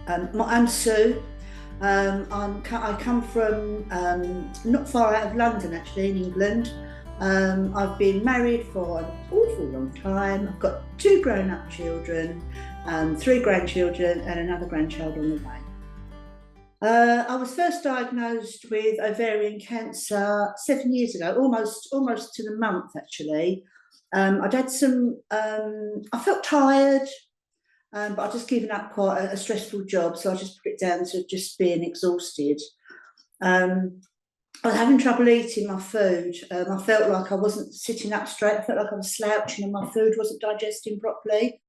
I'm Sue. I come from not far out of London, actually, in England. I've been married for an awful long time. I've got two grown-up children, three grandchildren, and another grandchild on the way. I was first diagnosed with ovarian cancer 7 years ago, almost to the month, actually. I'd had some. I felt tired. But I'd just given up quite a stressful job, so I just put it down to just being exhausted. I was having trouble eating my food. I felt like I wasn't sitting up straight. I felt like I was slouching and my food wasn't digesting properly.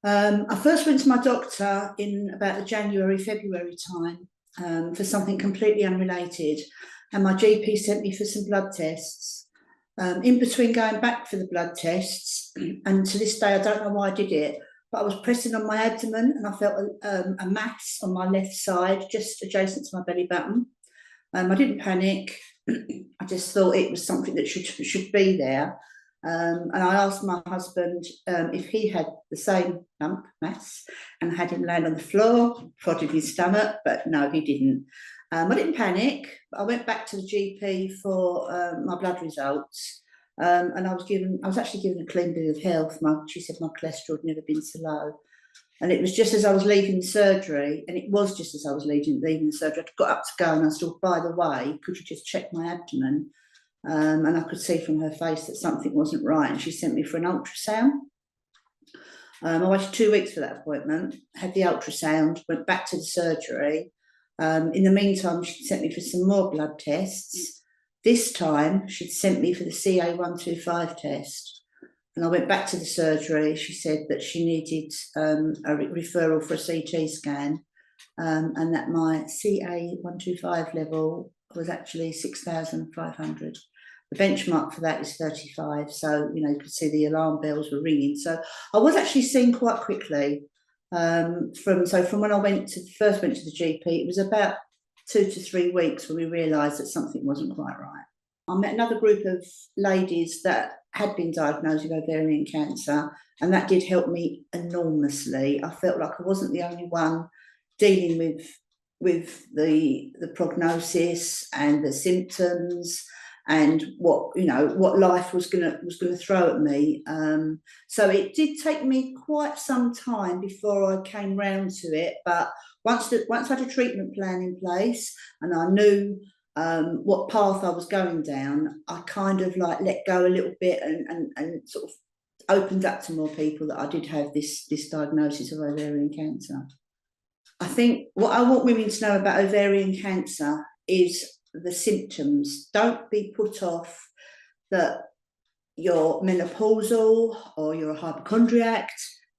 I first went to my doctor in about the January, February time for something completely unrelated, and my GP sent me for some blood tests. In between going back for the blood tests, and to this day I don't know why I did it, but I was pressing on my abdomen and I felt a mass on my left side, just adjacent to my belly button. I didn't panic. I just thought it was something that should be there. And I asked my husband if he had the same lump mass, and had him land on the floor, prodded his stomach, but no, he didn't. I didn't panic. I went back to the GP for my blood results. And I was actually given a clean bill of health. She said my cholesterol had never been so low. And it was just as I was leaving surgery, and it was just as I was leaving the surgery, I got up to go and I said, oh, by the way, could you just check my abdomen? And I could see from her face that something wasn't right, and she sent me for an ultrasound. I waited 2 weeks for that appointment, had the ultrasound, went back to the surgery. In the meantime, she sent me for some more blood tests. This time, she'd sent me for the CA125 test. And I went back to the surgery. She said that she needed a referral for a CT scan, and that my CA125 level was actually 6,500. The benchmark for that is 35. So, you could see the alarm bells were ringing. So I was actually seen quite quickly. From when I first went to the GP, it was about 2 to 3 weeks when we realised that something wasn't quite right. I met another group of ladies that had been diagnosed with ovarian cancer, and that did help me enormously. I felt like I wasn't the only one dealing with the prognosis and the symptoms and what life was gonna throw at me. So it did take me quite some time before I came round to it, but once I had a treatment plan in place and I knew what path I was going down, I kind of let go a little bit and sort of opened up to more people that I did have this diagnosis of ovarian cancer. I think what I want women to know about ovarian cancer is the symptoms. Don't be put off that you're menopausal or you're a hypochondriac.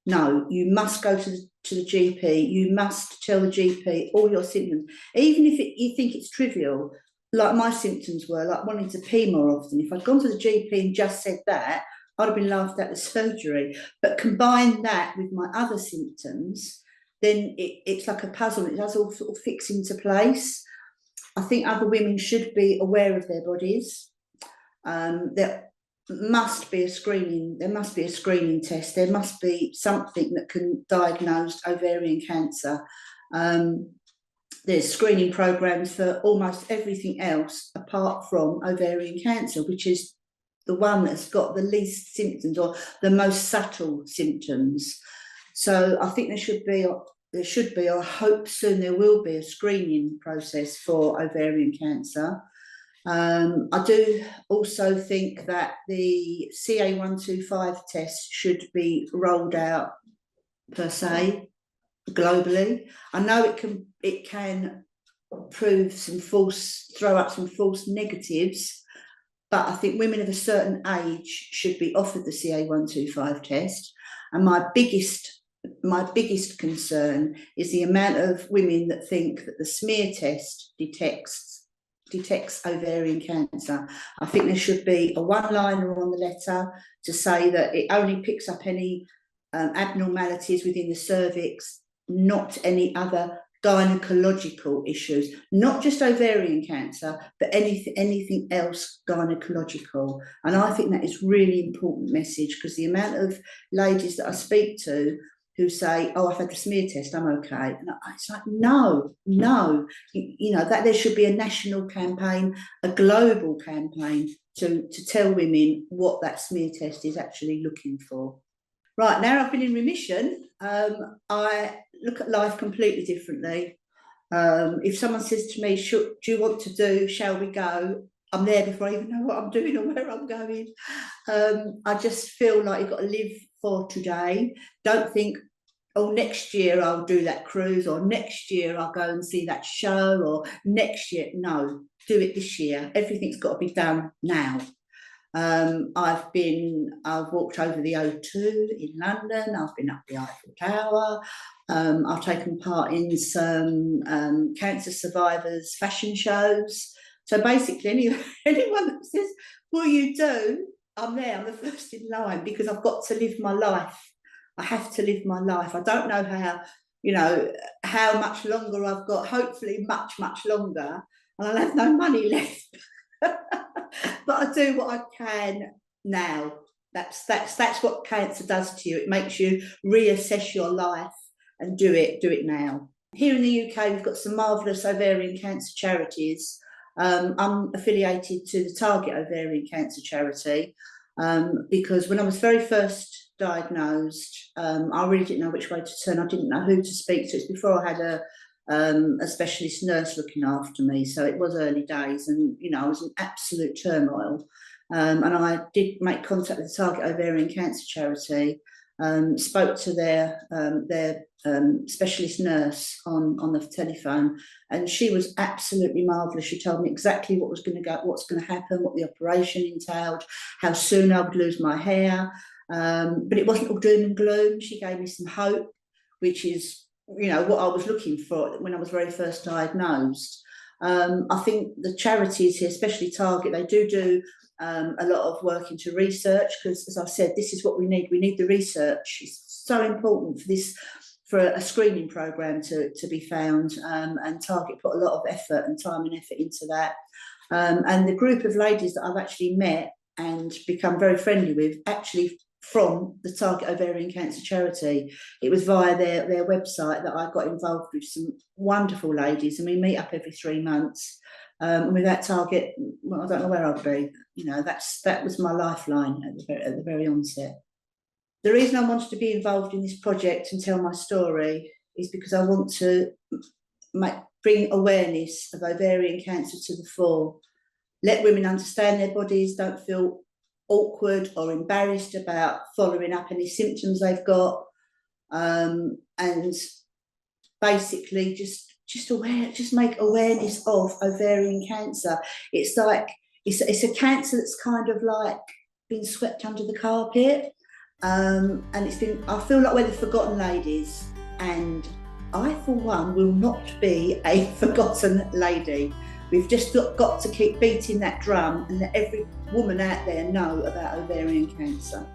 No, you must go to the GP. You must tell the GP all your symptoms, even if you think it's trivial, like my symptoms were, like wanting to pee more often. If I'd gone to the GP and just said that, I'd have been laughed at the surgery. But combine that with my other symptoms, then it's like a puzzle. It does all sort of fix into place. I think other women should be aware of their bodies. There must be a screening. There must be a screening test. There must be something that can diagnose ovarian cancer. There's screening programs for almost everything else apart from ovarian cancer, which is the one that's got the least symptoms or the most subtle symptoms. So I think there should be, or I hope soon there will be, a screening process for ovarian cancer. I do also think that the CA125 test should be rolled out per se globally. I know it can throw up some false negatives, but I think women of a certain age should be offered the CA125 test. And my biggest concern is the amount of women that think that the smear test detects ovarian cancer. I think there should be a one-liner on the letter to say that it only picks up any abnormalities within the cervix, not any other gynecological issues, not just ovarian cancer, but anything else gynecological. And I think that is really important message, because the amount of ladies that I speak to who say, "Oh, I've had the smear test, I'm okay." And it's like, no, that there should be a national campaign, a global campaign to tell women what that smear test is actually looking for. Right, now I've been in remission, I look at life completely differently. If someone says to me, "Do you want to do, shall we go?" I'm there before I even know what I'm doing or where I'm going. I just feel like you've got to live for today. Don't think, "Oh, next year I'll do that cruise," or "Next year I'll go and see that show," or "Next year." No, do it this year. Everything's got to be done now. I've walked over the O2 in London. I've been up the Eiffel Tower. I've taken part in some cancer survivors fashion shows. So basically, anyone that says, "Will you do?" I'm there. I'm the first in line, because I've got to live my life. I have to live my life. I don't know how much longer I've got. Hopefully, much, much longer, and I'll have no money left. But I do what I can now. That's what cancer does to you. It makes you reassess your life and do it now. Here in the UK, we've got some marvellous ovarian cancer charities. I'm affiliated to the Target Ovarian Cancer Charity, because when I was very first diagnosed, I really didn't know which way to turn. I didn't know who to speak to. It's before I had a specialist nurse looking after me, so it was early days, and I was in absolute turmoil. And I did make contact with the Target Ovarian Cancer Charity, spoke to their specialist nurse on the telephone, and she was absolutely marvellous. She told me exactly what's going to happen, what the operation entailed, how soon I would lose my hair. But it wasn't all doom and gloom. She gave me some hope, which is what I was looking for when I was very first diagnosed. I think the charities here, especially Target, they do a lot of work into research, because, as I said, this is what we need. We need the research. It's so important for a screening program to be found, and Target put a lot of effort and time and effort into that. And the group of ladies that I've actually met and become very friendly with, actually from the Target Ovarian Cancer Charity. It was via their website that I got involved with some wonderful ladies, and we meet up every 3 months. And with that Target, well, I don't know where I'd be. That was my lifeline at the very onset. The reason I wanted to be involved in this project and tell my story is because I want to bring awareness of ovarian cancer to the fore. Let women understand their bodies, don't feel awkward or embarrassed about following up any symptoms they've got, and basically just make awareness of ovarian cancer. It's like it's a cancer that's kind of like been swept under the carpet, and I feel like we're the forgotten ladies, and I, for one, will not be a forgotten lady. We've just got to keep beating that drum and let every woman out there know about ovarian cancer.